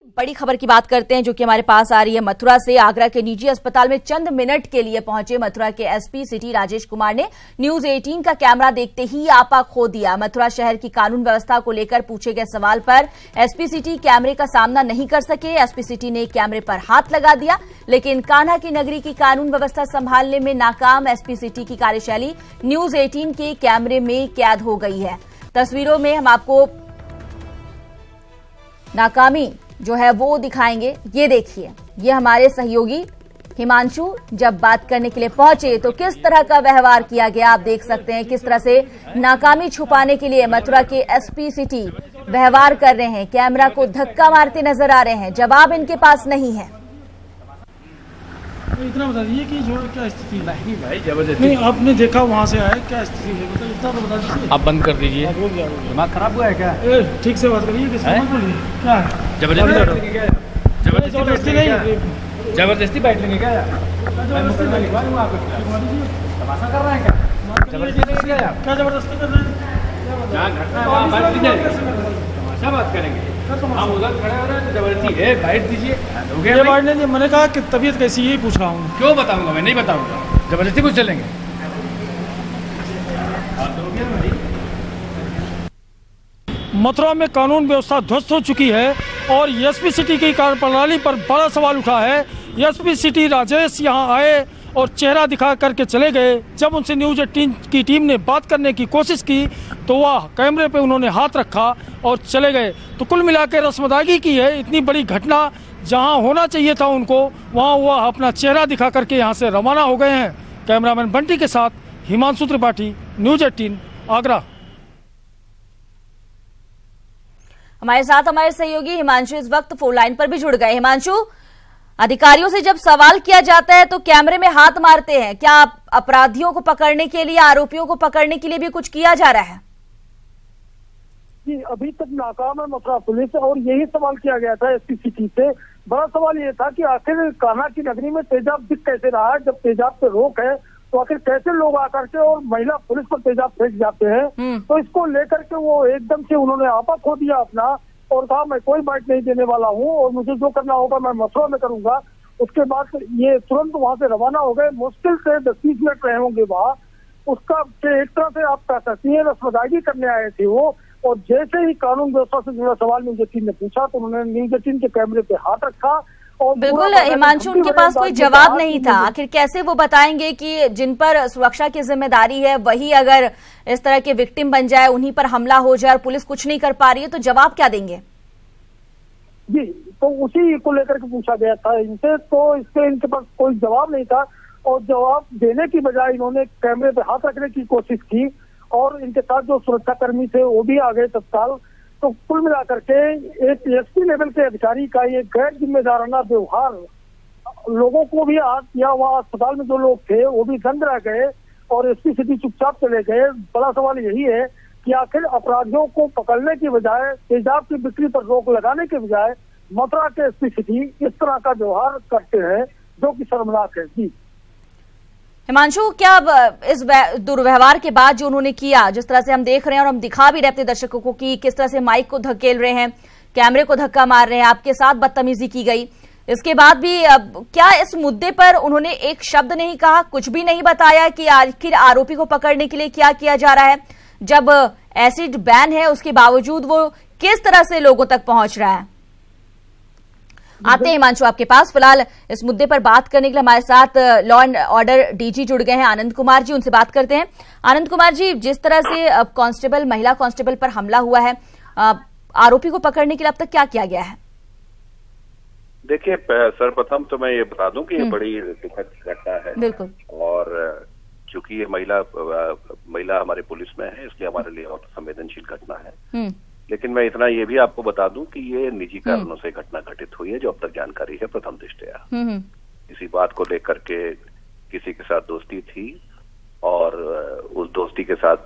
बड़ी खबर की बात करते हैं जो कि हमारे पास आ रही है मथुरा से। आगरा के निजी अस्पताल में चंद मिनट के लिए पहुंचे मथुरा के एसपी सिटी राजेश कुमार ने न्यूज 18 का कैमरा देखते ही आपा खो दिया। मथुरा शहर की कानून व्यवस्था को लेकर पूछे गए सवाल पर एसपी सिटी कैमरे का सामना नहीं कर सके। एसपी सिटी ने कैमरे पर हाथ लगा दिया, लेकिन कान्हा की नगरी की कानून व्यवस्था संभालने में नाकाम एसपी सिटी की कार्यशैली न्यूज 18 के कैमरे में कैद हो गई है। तस्वीरों में हम आपको नाकामी जो है वो दिखाएंगे। ये देखिए, ये हमारे सहयोगी हिमांशु जब बात करने के लिए पहुंचे तो किस तरह का व्यवहार किया गया आप देख सकते हैं। किस तरह से नाकामी छुपाने के लिए मथुरा के एसपी सिटी व्यवहार कर रहे हैं, कैमरा को धक्का मारते नजर आ रहे हैं। जवाब इनके पास नहीं है। इतना बता दीजिए कि जो क्या स्थिति है। नहीं भाई जबरदस्ती नहीं, आपने देखा वहाँ से आए, क्या स्थिति है मतलब इतना तो बता दीजिए। आप बंद कर दीजिए। दिमाग खराब हुआ है क्या? ठीक से बात करिए। क्या है जबरदस्ती नहीं, जबरदस्ती बैठ लेंगे क्या? तमाशा कर रहे हैं क्या? जबरदस्ती क्या जबरदस्ती कर रहे हैं? जहाँ घटना है वहाँ बात तमाशा बात करेंगे। हम उधर खड़े हो रहे हैं तो जबरदस्ती है, बैठ दीजिए। ये बात नहीं, मैंने कहा कि तबीयत कैसी है पूछ रहा हूँ। क्यों बताऊंगा? मैं नहीं बताऊंगा। जबरदस्ती कुछ चलेंगे। मथुरा में कानून व्यवस्था ध्वस्त हो चुकी है और एसपी सिटी की कार्यप्रणाली पर बड़ा सवाल उठा है। एसपी सिटी राजेश यहां आए और चेहरा दिखा करके चले गए। जब उनसे न्यूज 18 की टीम ने बात करने की कोशिश की तो वह कैमरे पे उन्होंने हाथ रखा और चले गए। तो कुल मिलाकर रस्मदागी की है। इतनी बड़ी घटना जहां होना चाहिए था उनको, वहां वह अपना चेहरा दिखा करके यहां से रवाना हो गए हैं। कैमरामैन बंटी के साथ हिमांशु त्रिपाठी, न्यूज 18 आगरा। हमारे साथ हमारे सहयोगी हिमांशु इस वक्त फोन लाइन पर भी जुड़ गए। हिमांशु, अधिकारियों से जब सवाल किया जाता है तो कैमरे में हाथ मारते हैं, क्या अपराधियों को पकड़ने के लिए, आरोपियों को पकड़ने के लिए भी कुछ किया जा रहा है? जी, अभी तक नाकाम है मथुरा पुलिस और यही सवाल किया गया था एसपी सिटी से। बड़ा सवाल ये था कि आखिर कान्हा की नगरी में तेजाब दिख कैसे रहा है। जब तेजाब पे रोक है तो आखिर कैसे लोग आकर के और महिला पुलिस पर तेजाब फेंक जाते हैं। तो इसको लेकर के वो एकदम से उन्होंने आपा खो दिया अपना और कहा मैं कोई बाइट नहीं देने वाला हूँ और मुझे जो करना होगा मैं मथुरा में करूंगा। उसके बाद ये तुरंत वहां से रवाना हो गए। मुश्किल से 10-20 मिनट रहे होंगे वहाँ। उसका एक तरह से आप कह सकती हैं रस्मदागी करने आए थे वो। और जैसे ही कानून व्यवस्था से जुड़ा सवाल न्यूज 18 ने पूछा तो उन्होंने न्यूज 18 के कैमरे पे हाथ रखा। और बिल्कुल हिमांशु, उनके पास कोई जवाब नहीं था। आखिर कैसे वो बताएंगे कि जिन पर सुरक्षा की जिम्मेदारी है वही अगर इस तरह के विक्टिम बन जाए, उन्हीं पर हमला हो जाए और पुलिस कुछ नहीं कर पा रही है, तो जवाब क्या देंगे? जी, तो उसी को लेकर के पूछा गया था इनसे, तो इससे इनके पास कोई जवाब नहीं था और जवाब देने की बजाय इन्होंने कैमरे पे हाथ रखने की कोशिश की और इनके साथ जो सुरक्षा कर्मी थे वो भी आ गए तत्काल। तो कुल मिलाकर के एक एसपी लेवल के अधिकारी का ये गैर जिम्मेदाराना व्यवहार लोगों को भी आज या वहाँ अस्पताल में जो लोग थे वो भी दंग रह गए और एसपी सिटी चुपचाप चले गए। बड़ा सवाल यही है कि आखिर अपराधियों को पकड़ने की बजाय, तेजाब की बिक्री पर रोक लगाने के बजाय मथुरा के एसपी सिटी इस तरह का व्यवहार करते हैं जो कि शर्मनाक है। जी हिमांशु, क्या इस दुर्व्यवहार के बाद जो उन्होंने किया, जिस तरह से हम देख रहे हैं और हम दिखा भी रहे अपने दर्शकों को कि किस तरह से माइक को धकेल रहे हैं, कैमरे को धक्का मार रहे हैं, आपके साथ बदतमीजी की गई, इसके बाद भी क्या इस मुद्दे पर उन्होंने एक शब्द नहीं कहा, कुछ भी नहीं बताया कि आखिर आरोपी को पकड़ने के लिए क्या किया जा रहा है? जब एसिड बैन है उसके बावजूद वो किस तरह से लोगों तक पहुंच रहा है? आते हैं हिमांशु आपके पास। फिलहाल इस मुद्दे पर बात करने के लिए हमारे साथ लॉ एंड ऑर्डर डीजी जुड़ गए हैं आनंद कुमार जी, उनसे बात करते हैं। आनंद कुमार जी, जिस तरह से अब कांस्टेबल, महिला कांस्टेबल पर हमला हुआ है, आरोपी को पकड़ने के लिए अब तक क्या किया गया है? देखिए, सर्वप्रथम तो मैं ये बता दूं कि ये बड़ी दुखद घटना है। बिल्कुल। और चूंकि ये महिला हमारे पुलिस में है, इसलिए हमारे लिए बहुत संवेदनशील घटना है। लेकिन मैं इतना ये भी आपको बता दूं कि ये निजी कारणों से घटना घटित हुई है, जो अब तक जानकारी है प्रथम दृष्टया। इसी बात को लेकर के किसी के साथ दोस्ती थी और उस दोस्ती के साथ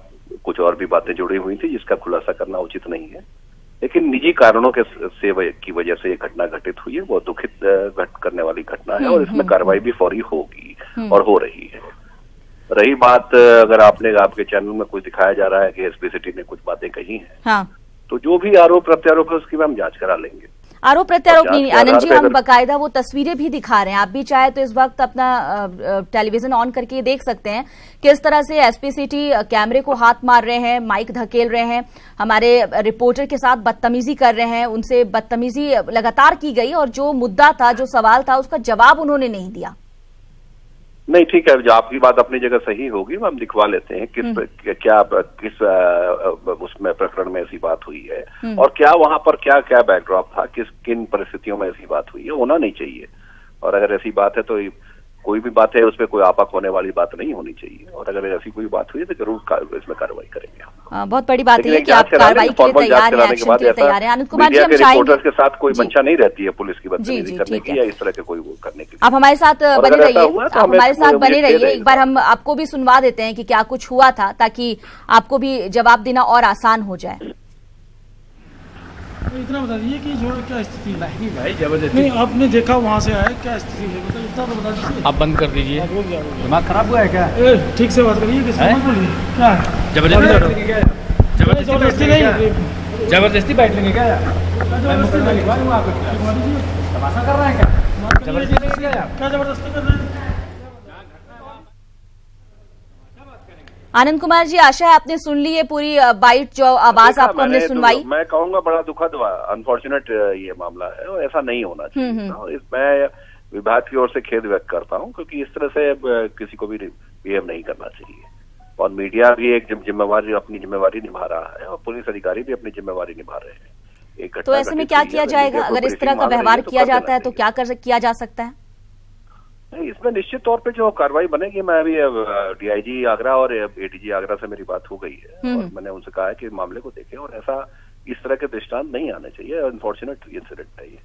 कुछ और भी बातें जुड़ी हुई थी जिसका खुलासा करना उचित नहीं है। लेकिन निजी कारणों के की वजह से ये घटना घटित हुई है, वो दुखित करने वाली घटना है और इसमें कार्रवाई भी फौरी होगी और हो रही है। रही बात, अगर आपके चैनल में कुछ दिखाया जा रहा है कि एसपी सिटी ने कुछ बातें कही हैं, हाँ। तो जो भी आरोप प्रत्यारोप है उसकी हम जांच करा लेंगे। आरोप प्रत्यारोप नहीं। आनंद जी, हम बकायदा वो तस्वीरें भी दिखा रहे हैं, आप भी चाहे तो इस वक्त अपना टेलीविजन ऑन करके देख सकते हैं किस तरह से एसपी सिटी कैमरे को हाथ मार रहे हैं, माइक धकेल रहे हैं, हमारे रिपोर्टर के साथ बदतमीजी कर रहे हैं, उनसे बदतमीजी लगातार की गई और जो मुद्दा था, जो सवाल था, उसका जवाब उन्होंने नहीं दिया। नहीं, ठीक है, जो आपकी बात अपनी जगह सही होगी, हम दिखवा लेते हैं किस उसमें प्रकरण में ऐसी बात हुई है और क्या वहां पर क्या क्या बैकड्रॉप था, किन परिस्थितियों में ऐसी बात हुई है, होना नहीं चाहिए। और अगर ऐसी बात है तो कोई भी बात है उसमें कोई आपक होने वाली बात नहीं होनी चाहिए, और अगर ऐसी कोई बात हुई है तो जरूर इसमें कार्रवाई करेंगे हम। बहुत बड़ी बात है कि आप कार्रवाई के लिए तैयार हैं, एक्शन के लिए तैयार हैं। आनंद कुमार जी, हम चाहेंगे के साथ कोई मंशा नहीं रहती है पुलिस की बदतमीजी करने की या इस तरह के कोई वो करने की। आप हमारे साथ बने रहिए, एक बार हम आपको भी सुनवा देते हैं कि क्या कुछ हुआ था, ताकि आपको भी जवाब देना और आसान हो जाए। इतना बता दीजिए कि जो क्या स्थिति है। नहीं भाई, जबरदस्ती नहीं, आपने देखा वहाँ से आए, क्या स्थिति है मतलब इतना तो बता दीजिए। आप बंद कर दीजिए। दिमाग खराब हुआ है क्या? ठीक से बात करिए, क्या है जबरदस्ती नहीं, जबरदस्ती बैठ लेंगे क्या? तमाशा कर रहे हैं क्या? क्या जबरदस्ती कर रहे हैं? आनंद कुमार जी, आशा है आपने सुन ली है पूरी बाइट, जो आवाज आपको हमने सुनवाई। मैं कहूंगा बड़ा दुखद अनफॉर्चुनेट ये मामला है और ऐसा नहीं होना चाहिए। मैं विभाग की ओर से खेद व्यक्त करता हूं, क्योंकि इस तरह से किसी को भी बिहेव नहीं करना चाहिए। और मीडिया भी एक अपनी जिम्मेवारी निभा रहा है और पुलिस अधिकारी भी अपनी जिम्मेवारी निभा रहे हैं। एक तो ऐसे में क्या किया जाएगा? अगर इस तरह का व्यवहार किया जाता है तो क्या किया जा सकता है? नहीं, इसमें निश्चित तौर पे जो कार्रवाई बनेगी, मैं अभी डीआईजी आगरा और एडीजी आगरा से मेरी बात हो गई है और मैंने उनसे कहा है कि मामले को देखें और ऐसा इस तरह के दृष्टांत नहीं आने चाहिए। अनफॉर्चुनेट इंसिडेंट है ये,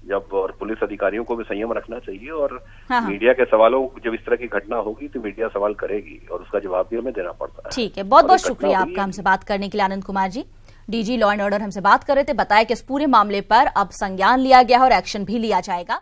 जब और पुलिस अधिकारियों को भी संयम रखना चाहिए और मीडिया के सवालों, जब इस तरह की घटना होगी तो मीडिया सवाल करेगी और उसका जवाब भी हमें देना पड़ता है। ठीक है, बहुत बहुत शुक्रिया आपका हमसे बात करने के लिए। Anand Kumar ji, DG law and order, हमसे बात कर रहे थे, बताया कि इस पूरे मामले पर अब संज्ञान लिया गया है और एक्शन भी लिया जाएगा।